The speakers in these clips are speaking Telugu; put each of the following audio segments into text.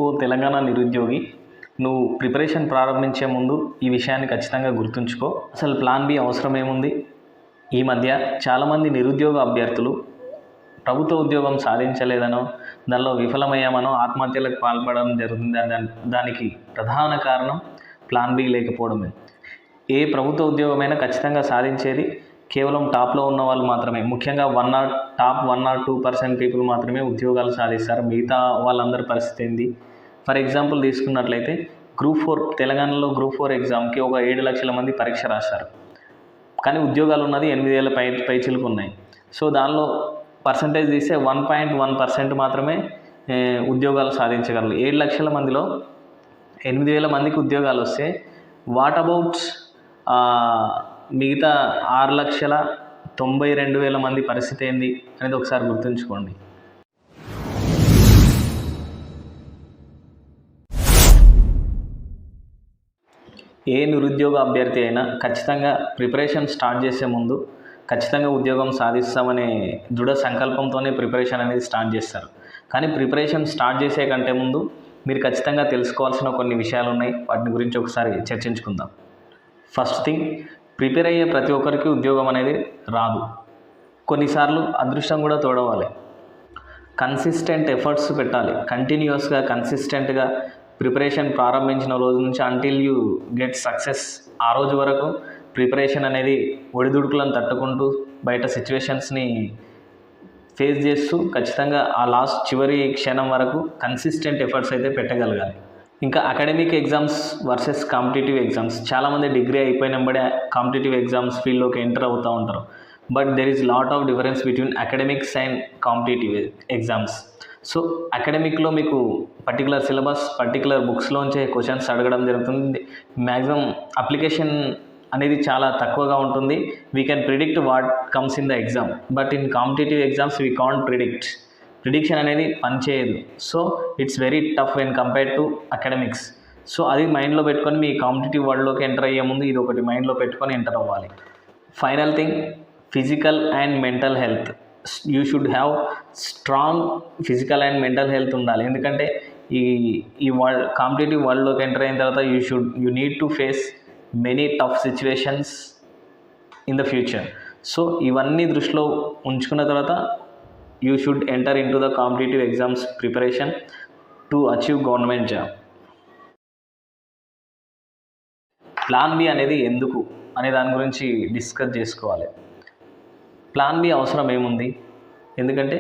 ఓ తెలంగాణ నిరుద్యోగి, నువ్వు ప్రిపరేషన్ ప్రారంభించే ముందు ఈ విషయాన్ని ఖచ్చితంగా గుర్తుంచుకో. అసలు ప్లాన్ బి అవసరం ఏముంది? ఈ మధ్య చాలామంది నిరుద్యోగ అభ్యర్థులు ప్రభుత్వ ఉద్యోగం సాధించలేదనో, దానిలో విఫలమయ్యామనో ఆత్మహత్యలకు పాల్పడడం జరుగుతుంది. దానికి ప్రధాన కారణం ప్లాన్ బి లేకపోవడమే. ఏ ప్రభుత్వ ఉద్యోగమైనా ఖచ్చితంగా సాధించేది కేవలం టాప్లో ఉన్న వాళ్ళు మాత్రమే. ముఖ్యంగా టాప్ 1 or 2% పీపుల్ మాత్రమే ఉద్యోగాలు సాధిస్తారు. మిగతా వాళ్ళందరి పరిస్థితి ఏంది? ఫర్ ఎగ్జాంపుల్ తీసుకున్నట్లయితే గ్రూప్ 4 తెలంగాణలో గ్రూప్ 4 ఎగ్జామ్కి ఒక 7 లక్షల మంది పరీక్ష రాశారు, కానీ ఉద్యోగాలు ఉన్నది 8,000 పైచిలకు ఉన్నాయి. సో దానిలో పర్సంటేజ్ తీస్తే 1.1% మాత్రమే ఉద్యోగాలు సాధించగలరు. 7 లక్షల మందిలో 8,000 మందికి ఉద్యోగాలు వస్తే వాట్ అబౌట్ మిగతా 6,92,000 మంది పరిస్థితి ఏంది అనేది ఒకసారి గుర్తుంచుకోండి. ఏ నిరుద్యోగ అభ్యర్థి అయినా ఖచ్చితంగా ప్రిపరేషన్ స్టార్ట్ చేసే ముందు ఖచ్చితంగా ఉద్యోగం సాధిస్తామనే దృఢ సంకల్పంతోనే ప్రిపరేషన్ అనేది స్టార్ట్ చేస్తారు. కానీ ప్రిపరేషన్ స్టార్ట్ చేసే కంటే ముందు మీరు ఖచ్చితంగా తెలుసుకోవాల్సిన కొన్ని విషయాలు ఉన్నాయి. వాటిని గురించి ఒకసారి చర్చించుకుందాం. ఫస్ట్ థింగ్, ప్రిపేర్ అయ్యే ప్రతి ఒక్కరికి ఉద్యోగం అనేది రాదు. కొన్నిసార్లు అదృష్టం కూడా తోడవాలి. కన్సిస్టెంట్ ఎఫర్ట్స్ పెట్టాలి. కంటిన్యూస్గా కన్సిస్టెంట్గా ప్రిపరేషన్ ప్రారంభించిన రోజు నుంచి అంటిల్ యూ గెట్ సక్సెస్, ఆ రోజు వరకు ప్రిపరేషన్ అనేది ఒడిదుడుకులను తట్టుకుంటూ బయట సిచ్యువేషన్స్ని ఫేస్ చేస్తూ ఖచ్చితంగా ఆ చివరి క్షణం వరకు కన్సిస్టెంట్ ఎఫర్ట్స్ అయితే పెట్టగలగాలి. ఇంకా academic exams versus competitive exams. చాలామంది డిగ్రీ అయిపోయినప్పుడే కాంపిటేటివ్ ఎగ్జామ్స్ ఫీల్డ్లోకి ఎంటర్ అవుతూ ఉంటారు. But there is lot of difference between academics and competitive exams. So అకాడమిక్లో మీకు పర్టికులర్ సిలబస్, పర్టికులర్ బుక్స్లోంచే క్వశ్చన్స్ అడగడం జరుగుతుంది. మ్యాక్సిమం అప్లికేషన్ అనేది చాలా తక్కువగా ఉంటుంది. We can predict what comes in the exam. But in competitive exams we can't prediction అనేది పనిచేయదు. So it's very tough when compared to academics. So అది మైండ్లో పెట్టుకొని మీ కాంపిటేటివ్ వరల్డ్లోకి ఎంటర్ అయ్యే ముందు ఇది ఒకటి మైండ్లో పెట్టుకొని ఎంటర్ అవ్వాలి. Final thing, physical and mental health. You should have strong physical and mental health ఉండాలి. ఎందుకంటే ఈ కాంపిటేటివ్ వరల్డ్లోకి ఎంటర్ అయిన తర్వాత you need to face many tough situations in the future. So ఇవన్నీ దృష్టిలో ఉంచుకున్న తర్వాత you should enter in to the competitive exams preparation to achieve government job. Plan B అనేది ఎందుకు అనే దాని గురించి డిస్కస్ చేసుకోవాలి. ప్లాన్ బి అవసరం ఏముంది? ఎందుకంటే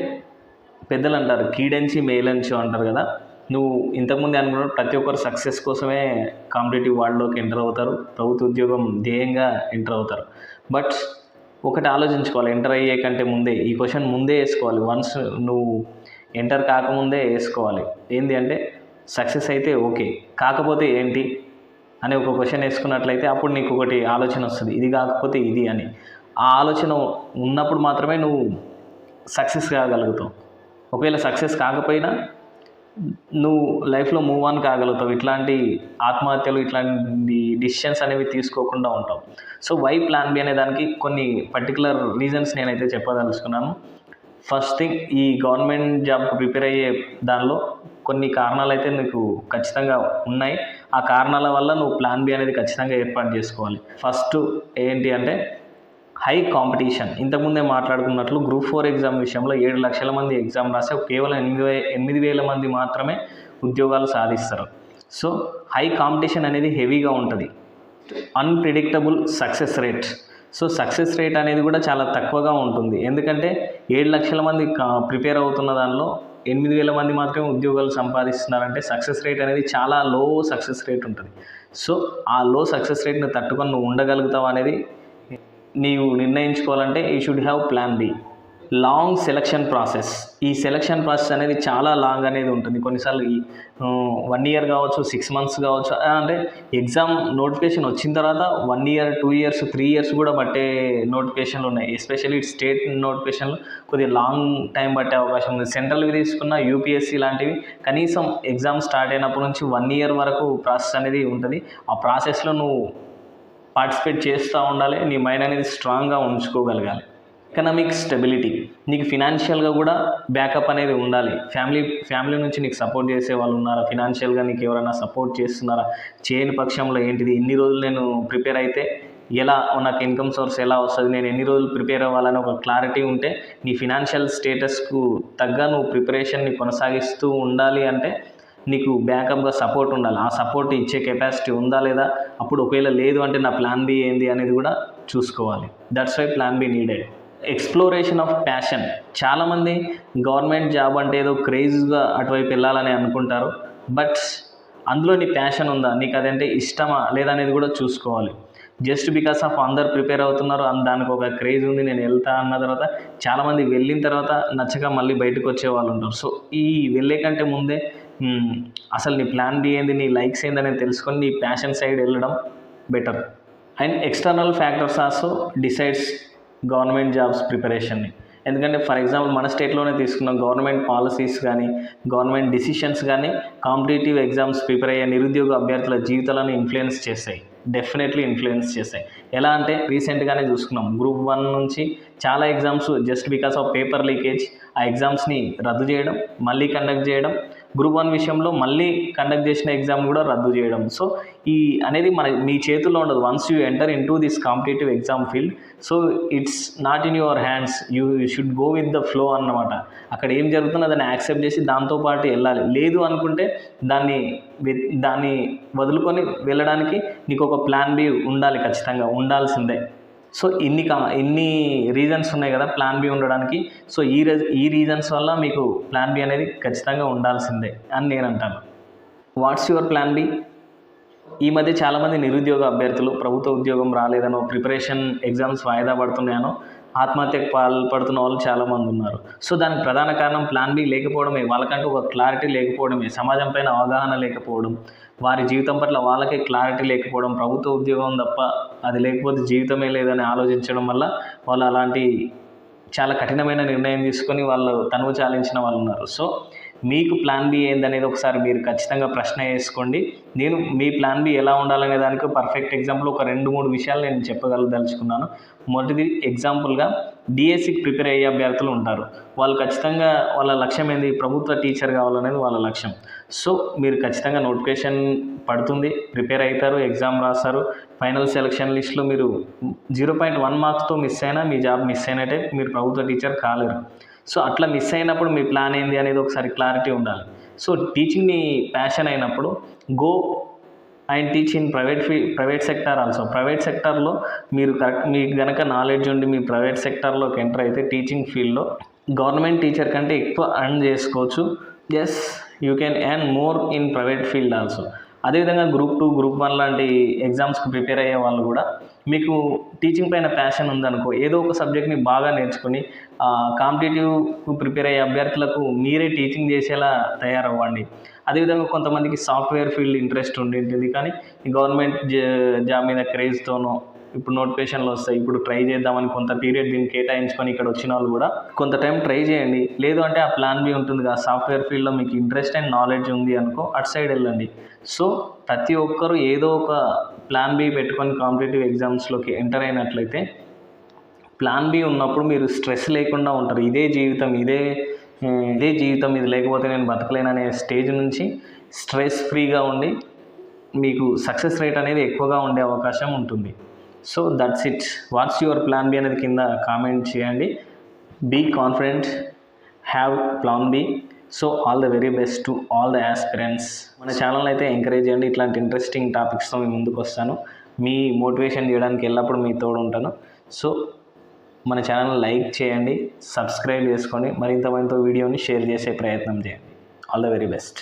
పెద్దలు అంటారు కీడెంచి మేలంచి అంటారు కదా. నువ్వు ఇంతకుముందు అనుకున్న ప్రతి ఒక్కరు సక్సెస్ కోసమే కాంపిటేటివ్ వరల్డ్లోకి ఎంటర్ అవుతారు, ప్రభుత్వ ఉద్యోగం ధ్యేయంగా ఎంటర్ అవుతారు. బట్ ఒకటి ఆలోచించుకోవాలి, ఎంటర్ అయ్యే కంటే ముందే ఈ క్వశ్చన్ ముందే వేసుకోవాలి. వన్స్ నువ్వు ఎంటర్ కాకముందే వేసుకోవాలి. ఏంటి అంటే సక్సెస్ అయితే ఓకే, కాకపోతే ఏంటి అనే ఒక క్వశ్చన్ వేసుకున్నట్లయితే అప్పుడు నీకు ఒకటి ఆలోచన వస్తుంది, ఇది కాకపోతే ఇది అని. ఆ ఆలోచన ఉన్నప్పుడు మాత్రమే నువ్వు సక్సెస్ కాగలుగుతావు. ఒకవేళ సక్సెస్ కాకపోయినా నువ్వు లైఫ్లో మూవ్ ఆన్ కాగలుగుతావు. ఇట్లాంటి ఆత్మహత్యలు, ఇట్లాంటి డిసిషన్స్ అనేవి తీసుకోకుండా ఉంటావు. సో వై ప్లాన్ బి అనే దానికి కొన్ని పర్టికులర్ రీజన్స్ నేనైతే చెప్పదలుచుకున్నాను. ఫస్ట్ థింగ్, ఈ గవర్నమెంట్ జాబ్కి ప్రిపేర్ అయ్యే దానిలో కొన్ని కారణాలు అయితే నీకు ఖచ్చితంగా ఉన్నాయి. ఆ కారణాల వల్ల నువ్వు ప్లాన్ బి అనేది ఖచ్చితంగా ఏర్పాటు చేసుకోవాలి. ఫస్ట్ ఏంటి అంటే హై కాంపిటీషన్. ఇంతకుముందే మాట్లాడుకున్నట్లు గ్రూప్ 4 ఎగ్జామ్ విషయంలో 7 లక్షల మంది ఎగ్జామ్ రాస్తే కేవలం 8,000 మంది మాత్రమే ఉద్యోగాలు సాధిస్తారు. సో హై కాంపిటీషన్ అనేది హెవీగా ఉంటుంది. Unpredictable success rate. So success rate అనేది కూడా చాలా తక్కువగా ఉంటుంది. ఎందుకంటే 7 లక్షల మంది ప్రిపేర్ అవుతున్న దానిలో 8,000 మంది మాత్రమే ఉద్యోగాలు సంపాదిస్తున్నారంటే సక్సెస్ రేట్ అనేది చాలా లో సక్సెస్ రేట్ ఉంటుంది. సో ఆ లో సక్సెస్ రేట్ని తట్టుకొని నువ్వు ఉండగలుగుతావు అనేది నీవు నిర్ణయించుకోవాలంటే you should have plan B. Long selection process. ఈ సెలక్షన్ ప్రాసెస్ అనేది చాలా లాంగ్ అనేది ఉంటుంది. కొన్నిసార్లు 1 year కావచ్చు, 6 months కావచ్చు. అంటే ఎగ్జామ్ నోటిఫికేషన్ వచ్చిన తర్వాత 1 year, 2 years, 3 years కూడా పట్టే నోటిఫికేషన్లు ఉన్నాయి. ఎస్పెషల్లీ స్టేట్ నోటిఫికేషన్లు కొద్దిగా లాంగ్ టైం పట్టే అవకాశం ఉంది. సెంట్రల్వి తీసుకున్న యూపీఎస్సీ లాంటివి కనీసం ఎగ్జామ్ స్టార్ట్ అయినప్పటి నుంచి 1 year వరకు ప్రాసెస్ అనేది ఉంటుంది. ఆ ప్రాసెస్లో నువ్వు పార్టిసిపేట్ చేస్తూ ఉండాలి. నీ మైండ్ అనేది స్ట్రాంగ్గా ఉంచుకోగలగాలి. ఎకనామిక్ స్టెబిలిటీ, నీకు ఫినాన్షియల్గా కూడా బ్యాకప్ అనేది ఉండాలి. ఫ్యామిలీ నుంచి నీకు సపోర్ట్ చేసే వాళ్ళు ఉన్నారా, ఫినాన్షియల్గా నీకు ఎవరైనా సపోర్ట్ చేస్తున్నారా, చేయని పక్షంలో ఏంటిది, ఇన్ని రోజులు నేను ప్రిపేర్ అయితే ఎలా, నాకు ఇన్కమ్ సోర్స్ ఎలా వస్తుంది, నేను ఎన్ని రోజులు ప్రిపేర్ అవ్వాలని ఒక క్లారిటీ ఉంటే నీ ఫినాన్షియల్ స్టేటస్కు తగ్గ నువ్వు ప్రిపరేషన్ని కొనసాగిస్తూ ఉండాలి. అంటే నీకు బ్యాకప్గా సపోర్ట్ ఉండాలి. ఆ సపోర్ట్ ఇచ్చే కెపాసిటీ ఉందా లేదా, అప్పుడు ఒకవేళ లేదు అంటే నా ప్లాన్ బి ఏంది అనేది కూడా చూసుకోవాలి. That's why plan B needed. Exploration of passion. చాలామంది గవర్నమెంట్ జాబ్ అంటే ఏదో క్రేజ్గా అటువైపు వెళ్ళాలని అనుకుంటారు. బట్ అందులో నీ ప్యాషన్ ఉందా, నీకు అదంటే ఇష్టమా లేదా అనేది కూడా చూసుకోవాలి. జస్ట్ బికాస్ ఆఫ్ అందరు ప్రిపేర్ అవుతున్నారు, దానికి ఒక క్రేజ్ ఉంది, నేను వెళ్తా అన్న తర్వాత చాలామంది వెళ్ళిన తర్వాత నచ్చక మళ్ళీ బయటకు వచ్చే వాళ్ళు ఉంటారు. సో ఈ వెళ్ళే కంటే ముందే అసలు నీ ప్లాన్ బి ఏంది, నీ లైక్స్ ఏంది అనేది తెలుసుకొని నీ ప్యాషన్ సైడ్ వెళ్ళడం better. And external factors also decides government jobs ప్రిపరేషన్ని. ఎందుకంటే ఫర్ ఎగ్జాంపుల్ మన స్టేట్లోనే తీసుకున్న గవర్నమెంట్ పాలసీస్ కానీ గవర్నమెంట్ డిసిషన్స్ కానీ కాంపిటేటివ్ ఎగ్జామ్స్ ప్రిపేర్ అయ్యే నిరుద్యోగ అభ్యర్థుల జీవితాలను ఇన్ఫ్లుయెన్స్ చేస్తాయి, డెఫినెట్లీ ఇన్ఫ్లుయెన్స్ చేస్తాయి. ఎలా అంటే రీసెంట్గానే చూసుకున్నాం, గ్రూప్ 1 నుంచి చాలా exams just because of paper leakage ఆ ఎగ్జామ్స్ని రద్దు చేయడం, మళ్ళీ కండక్ట్ చేయడం, గ్రూప్ 1 విషయంలో మళ్ళీ కండక్ట్ చేసిన ఎగ్జామ్ కూడా రద్దు చేయడం. సో ఈ అనేది మీ చేతుల్లో ఉండదు. Once you enter in to this competitive exam field, so it's not in your hands, you should go with the flow అన్నమాట. అక్కడ ఏం జరుగుతుందో దాన్ని యాక్సెప్ట్ చేసి దాంతోపాటు వెళ్ళాలి. లేదు అనుకుంటే దాన్ని వదులుకొని వెళ్ళడానికి నీకు ఒక ప్లాన్ బి ఉండాలి, ఖచ్చితంగా ఉండాల్సిందే. సో ఇన్ని రీజన్స్ ఉన్నాయి కదా ప్లాన్ బి ఉండడానికి. సో ఈ రీజన్స్ వల్ల మీకు ప్లాన్ బి అనేది ఖచ్చితంగా ఉండాల్సిందే అని నేను అంటాను. What's your plan B? ఈ మధ్య చాలామంది నిరుద్యోగ అభ్యర్థులు ప్రభుత్వ ఉద్యోగం రాలేదనో, ప్రిపరేషన్ ఎగ్జామ్స్ వాయిదా పడుతున్నాయనో ఆత్మహత్యకు పాల్పడుతున్న వాళ్ళు చాలామంది ఉన్నారు. సో దానికి ప్రధాన కారణం ప్లాన్ బి లేకపోవడమే, వాళ్ళకంటూ ఒక క్లారిటీ లేకపోవడమే, సమాజం పైన అవగాహన లేకపోవడం, వారి జీవితం పట్ల వాళ్ళకే క్లారిటీ లేకపోవడం, ప్రభుత్వ ఉద్యోగం తప్ప అది లేకపోతే జీవితమే లేదని ఆలోచించడం వల్ల వాళ్ళు అలాంటి చాలా కఠినమైన నిర్ణయం తీసుకొని వాళ్ళు తనువు చాలించిన వాళ్ళు ఉన్నారు. సో మీకు ప్లాన్ బి ఏందనేది ఒకసారి మీరు ఖచ్చితంగా ప్రశ్న వేసుకోండి. నేను మీ ప్లాన్ బి ఎలా ఉండాలనే దానికి పర్ఫెక్ట్ ఎగ్జాంపుల్ ఒక 2-3 విషయాలు నేను చెప్పగలదలుచుకున్నాను. మొదటిది ఎగ్జాంపుల్గా డిఎస్సికి ప్రిపేర్ అయ్యే అభ్యర్థులు ఉంటారు. వాళ్ళు ఖచ్చితంగా వాళ్ళ లక్ష్యం ఏంది, ప్రభుత్వ టీచర్ కావాలనేది వాళ్ళ లక్ష్యం. సో మీరు ఖచ్చితంగా నోటిఫికేషన్ పడుతుంది, ప్రిపేర్ అవుతారు, ఎగ్జామ్ రాస్తారు, ఫైనల్ సెలక్షన్ లిస్ట్లో మీరు 0.1 మార్క్స్తో మిస్ అయినా మీ జాబ్ మిస్ అయినట్టే, మీరు ప్రభుత్వ టీచర్ కాలేరు. సో అట్లా మిస్ అయినప్పుడు మీ ప్లాన్ ఏంది అనేది ఒకసారి క్లారిటీ ఉండాలి. సో టీచింగ్ నీ ప్యాషన్ అయినప్పుడు go and teach in private sector also. Private సెక్టార్లో మీరు మీకు కనుక నాలెడ్జ్ ఉండి మీ ప్రైవేట్ సెక్టార్లోకి ఎంటర్ అయితే టీచింగ్ ఫీల్డ్లో గవర్నమెంట్ టీచర్ కంటే ఎక్కువ ఎర్న్ చేసుకోవచ్చు. Yes, you can earn more in private field also. అదేవిధంగా గ్రూప్ 2, గ్రూప్ 1 లాంటి ఎగ్జామ్స్కి ప్రిపేర్ అయ్యే వాళ్ళు కూడా మీకు టీచింగ్ పైన ప్యాషన్ ఉందనుకో, ఏదో ఒక సబ్జెక్ట్ని బాగా నేర్చుకుని కాంపిటేటివ్కు ప్రిపేర్ అయ్యే అభ్యర్థులకు మీరే టీచింగ్ చేసేలా తయారవ్వండి. అదేవిధంగా కొంతమందికి సాఫ్ట్వేర్ ఫీల్డ్ ఇంట్రెస్ట్ ఉంటుంది, కానీ గవర్నమెంట్ జాబ్ మీద క్రేజ్తోనో ఇప్పుడు నోటిఫికేషన్లు వస్తాయి, ఇప్పుడు ట్రై చేద్దామని కొంత పీరియడ్ దీన్ని కేటాయించుకొని ఇక్కడ వచ్చిన వాళ్ళు కూడా కొంత టైం ట్రై చేయండి. లేదు అంటే ఆ ప్లాన్ బి ఉంటుంది కదా, సాఫ్ట్వేర్ ఫీల్డ్లో మీకు ఇంట్రెస్ట్ అండ్ నాలెడ్జ్ ఉంది అనుకో, అటు సైడ్ వెళ్ళండి. సో ప్రతి ఒక్కరూ ఏదో ఒక ప్లాన్ బి పెట్టుకొని కాంపిటేటివ్ ఎగ్జామ్స్లోకి ఎంటర్ అయినట్లయితే ప్లాన్ బి ఉన్నప్పుడు మీరు స్ట్రెస్ లేకుండా ఉంటారు. ఇదే జీవితం ఇది లేకపోతే నేను బతకలేననే స్టేజ్ నుంచి స్ట్రెస్ ఫ్రీగా ఉండి మీకు సక్సెస్ రేట్ అనేది ఎక్కువగా ఉండే అవకాశం ఉంటుంది. So that's it. What's your plan B అనేది కింద కామెంట్ చేయండి. Be confident, have plan B. So all the very best to all the aspirants. మన ఛానల్ అయితే ఎంకరేజ్ చేయండి. ఇట్లాంటి ఇంట్రెస్టింగ్ టాపిక్స్తో మీ ముందుకు వస్తాను. మీ మోటివేషన్ చేయడానికి ఎల్లప్పుడూ మీ తోడు ఉంటాను. సో మన ఛానల్ లైక్ చేయండి, సబ్స్క్రైబ్ చేసుకోండి, మరింత వీడియోని షేర్ చేసే ప్రయత్నం చేయండి. All the very best.